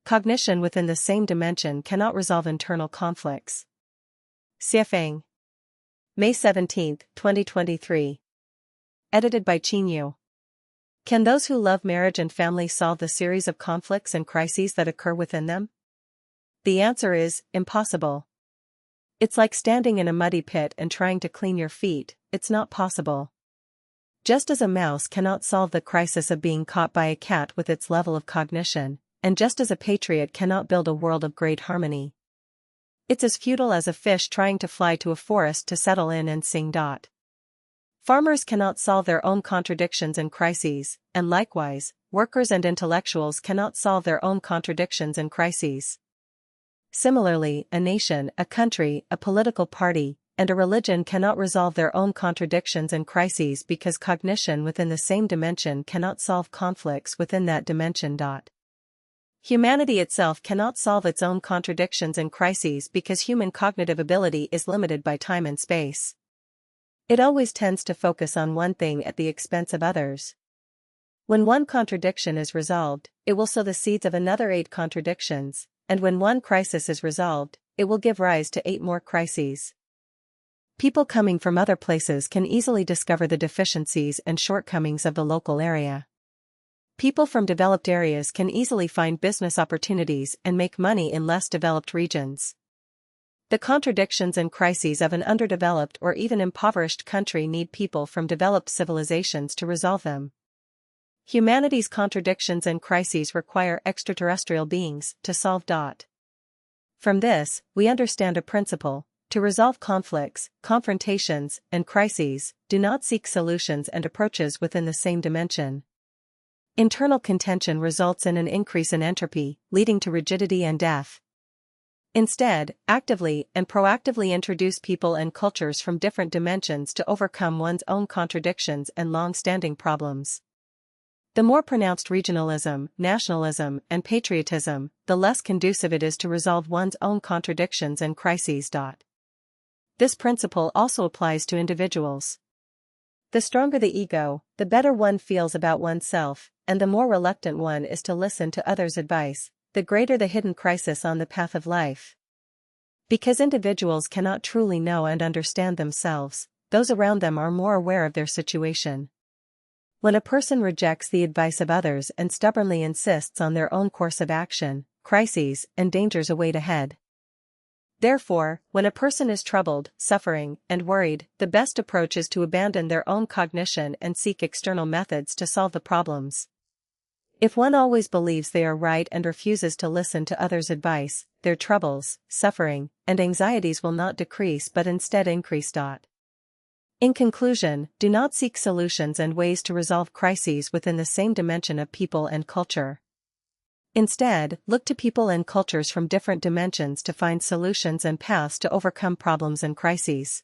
Cognition within the same dimension cannot resolve internal conflicts. Xiefeng. May 17, 2023. Edited by Chinyu. Can those who love marriage and family solve the series of conflicts and crises that occur within them? The answer is, impossible. It's like standing in a muddy pit and trying to clean your feet, it's not possible. Just as a mouse cannot solve the crisis of being caught by a cat with its level of cognition, and just as a patriot cannot build a world of great harmony. It's as futile as a fish trying to fly to a forest to settle in and sing. Farmers cannot solve their own contradictions and crises, and likewise, workers and intellectuals cannot solve their own contradictions and crises. Similarly, a nation, a country, a political party, and a religion cannot resolve their own contradictions and crises because cognition within the same dimension cannot solve conflicts within that dimension. Humanity itself cannot solve its own contradictions and crises because human cognitive ability is limited by time and space. It always tends to focus on one thing at the expense of others. When one contradiction is resolved, it will sow the seeds of another 8 contradictions, and when one crisis is resolved, it will give rise to 8 more crises. People coming from other places can easily discover the deficiencies and shortcomings of the local area. People from developed areas can easily find business opportunities and make money in less developed regions. The contradictions and crises of an underdeveloped or even impoverished country need people from developed civilizations to resolve them. Humanity's contradictions and crises require extraterrestrial beings to solve. From this, we understand a principle: to resolve conflicts, confrontations, and crises, do not seek solutions and approaches within the same dimension. Internal contention results in an increase in entropy, leading to rigidity and death. Instead, actively and proactively introduce people and cultures from different dimensions to overcome one's own contradictions and long-standing problems. The more pronounced regionalism, nationalism, and patriotism, the less conducive it is to resolve one's own contradictions and crises. This principle also applies to individuals. The stronger the ego, the better one feels about oneself, and the more reluctant one is to listen to others' advice, the greater the hidden crisis on the path of life. Because individuals cannot truly know and understand themselves, those around them are more aware of their situation. When a person rejects the advice of others and stubbornly insists on their own course of action, crises and dangers await ahead. Therefore, when a person is troubled, suffering, and worried, the best approach is to abandon their own cognition and seek external methods to solve the problems. If one always believes they are right and refuses to listen to others' advice, their troubles, suffering, and anxieties will not decrease but instead increase. In conclusion, do not seek solutions and ways to resolve crises within the same dimension of people and culture. Instead, look to people and cultures from different dimensions to find solutions and paths to overcome problems and crises.